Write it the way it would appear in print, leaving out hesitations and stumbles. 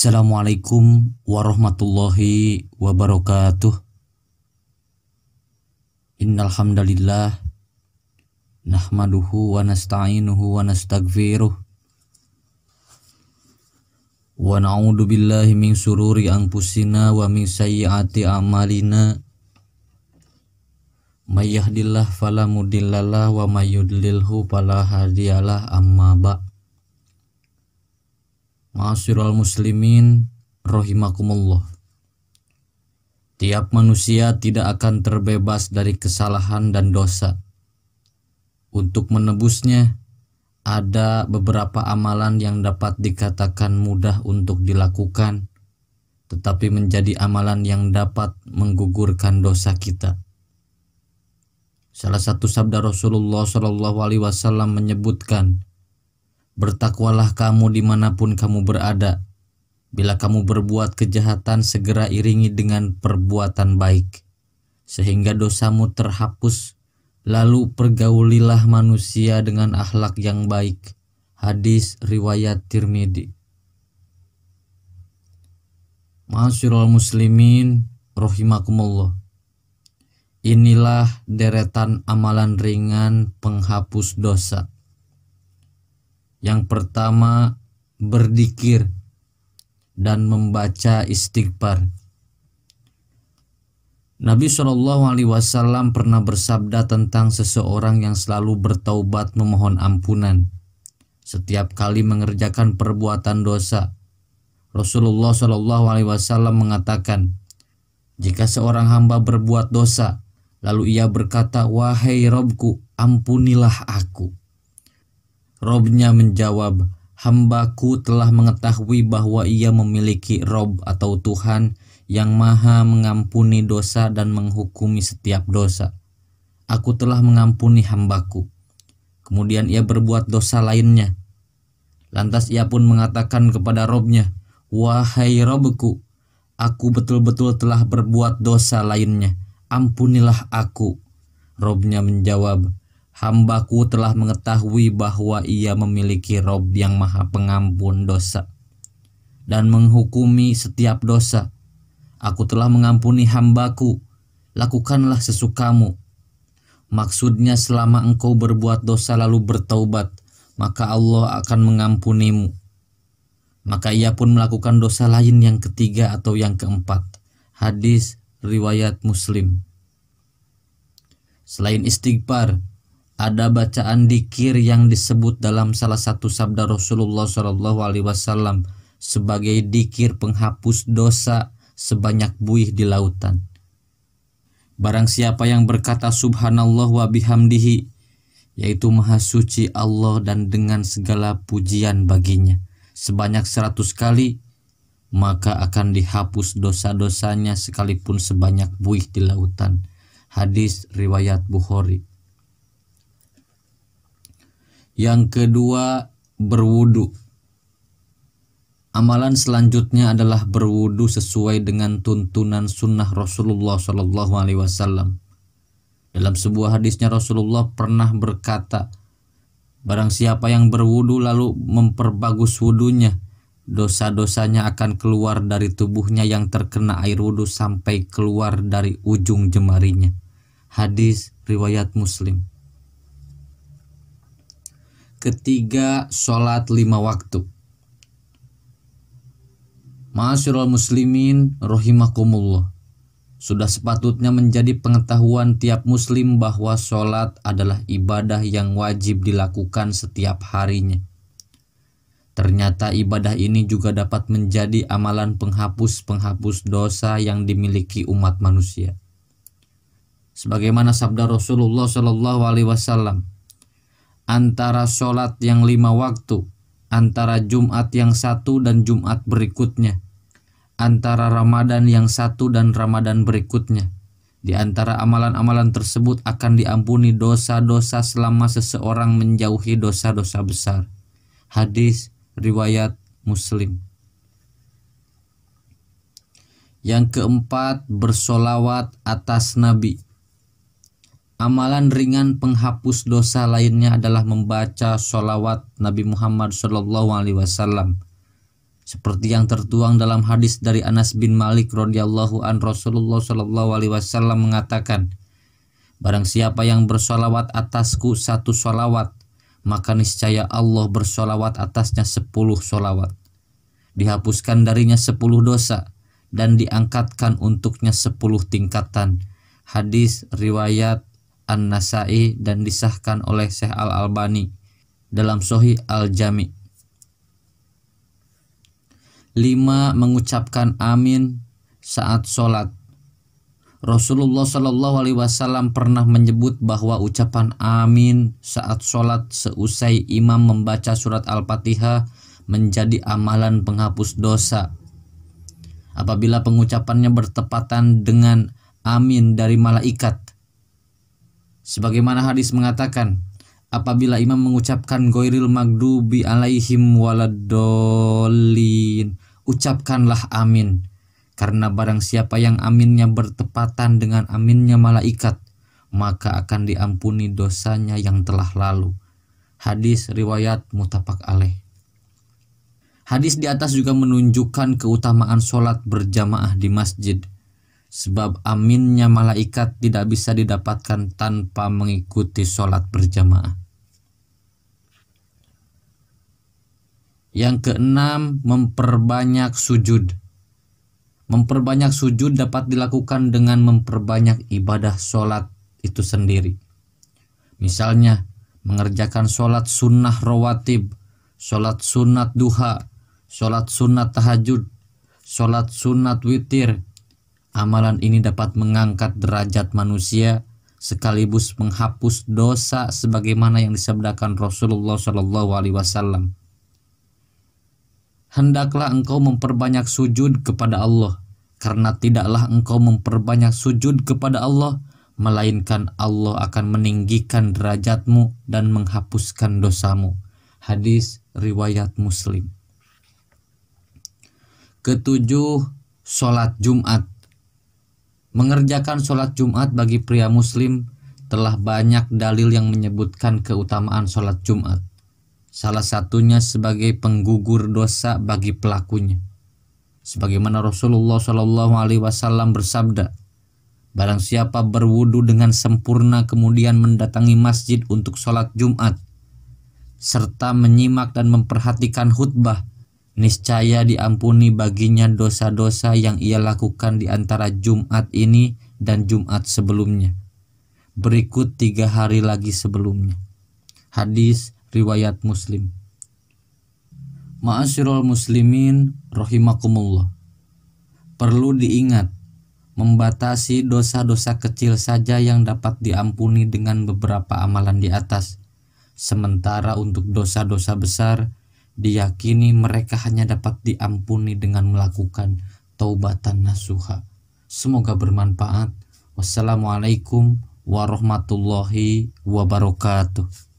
Assalamualaikum warahmatullahi wabarakatuh. Innal hamdalillah nahmaduhu wa nasta'inuhu wa nastaghfiruh wa na'udzu billahi min sururi anfusina wa min sayyiati a'malina. May yahdihillahu fala mudhillalah wa may yudlilhu fala hadiyalah. Amma ba'. Ma'asyiral muslimin rahimakumullah. Tiap manusia tidak akan terbebas dari kesalahan dan dosa. Untuk menebusnya, ada beberapa amalan yang dapat dikatakan mudah untuk dilakukan, tetapi menjadi amalan yang dapat menggugurkan dosa kita. Salah satu sabda Rasulullah SAW menyebutkan, "Bertakwalah kamu dimanapun kamu berada. Bila kamu berbuat kejahatan, segera iringi dengan perbuatan baik, sehingga dosamu terhapus. Lalu pergaulilah manusia dengan akhlak yang baik." Hadis riwayat Tirmidzi. Ma'asyiral muslimin rahimakumullah. Inilah deretan amalan ringan penghapus dosa. Yang pertama, berzikir dan membaca istighfar. Nabi SAW pernah bersabda tentang seseorang yang selalu bertaubat memohon ampunan setiap kali mengerjakan perbuatan dosa. Rasulullah SAW mengatakan, jika seorang hamba berbuat dosa, lalu ia berkata, "Wahai Robku, ampunilah aku." Robnya menjawab, "Hambaku telah mengetahui bahwa ia memiliki Rob atau Tuhan yang maha mengampuni dosa dan menghukumi setiap dosa. Aku telah mengampuni hambaku." Kemudian ia berbuat dosa lainnya. Lantas ia pun mengatakan kepada Robnya, "Wahai Robku, aku betul-betul telah berbuat dosa lainnya. Ampunilah aku." Robnya menjawab, "Hambaku telah mengetahui bahwa ia memiliki Rob yang maha pengampun dosa dan menghukumi setiap dosa. Aku telah mengampuni hambaku, lakukanlah sesukamu." Maksudnya, selama engkau berbuat dosa lalu bertaubat, maka Allah akan mengampunimu. Maka ia pun melakukan dosa lain yang ketiga atau yang keempat. Hadis riwayat Muslim. Selain istighfar, ada bacaan dzikir yang disebut dalam salah satu sabda Rasulullah SAW sebagai dzikir penghapus dosa sebanyak buih di lautan. Barang siapa yang berkata subhanallah wa bihamdihi, yaitu maha suci Allah dan dengan segala pujian baginya, sebanyak 100 kali, maka akan dihapus dosa-dosanya sekalipun sebanyak buih di lautan. Hadis riwayat Bukhari. Yang kedua, berwudu. Amalan selanjutnya adalah berwudu sesuai dengan tuntunan sunnah Rasulullah SAW. Dalam sebuah hadisnya Rasulullah pernah berkata, barang siapa yang berwudu lalu memperbagus wudunya, dosa-dosanya akan keluar dari tubuhnya yang terkena air wudu sampai keluar dari ujung jemarinya. Hadis riwayat Muslim. Ketiga, sholat 5 waktu. Ma'asyiral muslimin rahimakumullah. Sudah sepatutnya menjadi pengetahuan tiap muslim bahwa sholat adalah ibadah yang wajib dilakukan setiap harinya. Ternyata ibadah ini juga dapat menjadi amalan penghapus dosa yang dimiliki umat manusia. Sebagaimana sabda Rasulullah SAW, antara sholat yang 5 waktu, antara Jumat yang 1 dan Jumat berikutnya, antara Ramadan yang 1 dan Ramadan berikutnya, di antara amalan-amalan tersebut akan diampuni dosa-dosa selama seseorang menjauhi dosa-dosa besar. Hadis riwayat Muslim. Yang keempat, bersolawat atas Nabi. Amalan ringan penghapus dosa lainnya adalah membaca sholawat Nabi Muhammad SAW seperti yang tertuang dalam hadis dari Anas bin Malik radhiyallahu an, Rasulullah shallallahu alaihi wasallam mengatakan, barang siapa yang bersolawat atasku 1 solawat, maka niscaya Allah bersolawat atasnya 10 solawat. Dihapuskan darinya 10 dosa dan diangkatkan untuknya 10 tingkatan. Hadis riwayat An-Nasai dan disahkan oleh Syekh Al-Albani dalam Sahih Al-Jami'. 5. Mengucapkan amin saat sholat. Rasulullah Shallallahu Alaihi Wasallam pernah menyebut bahwa ucapan amin saat sholat seusai imam membaca surat Al-Fatihah menjadi amalan penghapus dosa. Apabila pengucapannya bertepatan dengan amin dari malaikat, sebagaimana hadis mengatakan, apabila imam mengucapkan ghairil maghdubi alaihim waladdallin, ucapkanlah amin, karena barang siapa yang aminnya bertepatan dengan aminnya malaikat, maka akan diampuni dosanya yang telah lalu. Hadis riwayat muttafaq alaih. Hadis di atas juga menunjukkan keutamaan sholat berjamaah di masjid, sebab aminnya malaikat tidak bisa didapatkan tanpa mengikuti sholat berjamaah. Yang keenam, memperbanyak sujud. Memperbanyak sujud dapat dilakukan dengan memperbanyak ibadah sholat itu sendiri. Misalnya, mengerjakan sholat sunnah rawatib, sholat sunat duha, sholat sunat tahajud, sholat sunat witir. Amalan ini dapat mengangkat derajat manusia sekaligus menghapus dosa sebagaimana yang disabdakan Rasulullah Shallallahu Alaihi Wasallam. Hendaklah engkau memperbanyak sujud kepada Allah, karena tidaklah engkau memperbanyak sujud kepada Allah, melainkan Allah akan meninggikan derajatmu dan menghapuskan dosamu. Hadis riwayat Muslim. Ketujuh, sholat Jumat. Mengerjakan sholat Jumat bagi pria muslim telah banyak dalil yang menyebutkan keutamaan sholat Jumat. Salah satunya sebagai penggugur dosa bagi pelakunya. Sebagaimana Rasulullah Shallallahu Alaihi Wasallam bersabda, barang siapa berwudu dengan sempurna kemudian mendatangi masjid untuk sholat Jumat, serta menyimak dan memperhatikan khutbah, niscaya diampuni baginya dosa-dosa yang ia lakukan di antara Jumat ini dan Jumat sebelumnya, berikut 3 hari lagi sebelumnya. Hadis riwayat Muslim. Ma'asyiral muslimin rahimakumullah. Perlu diingat, membatasi dosa-dosa kecil saja yang dapat diampuni dengan beberapa amalan di atas. Sementara untuk dosa-dosa besar, diyakini mereka hanya dapat diampuni dengan melakukan taubatan nasuha. Semoga bermanfaat. Wassalamualaikum warahmatullahi wabarakatuh.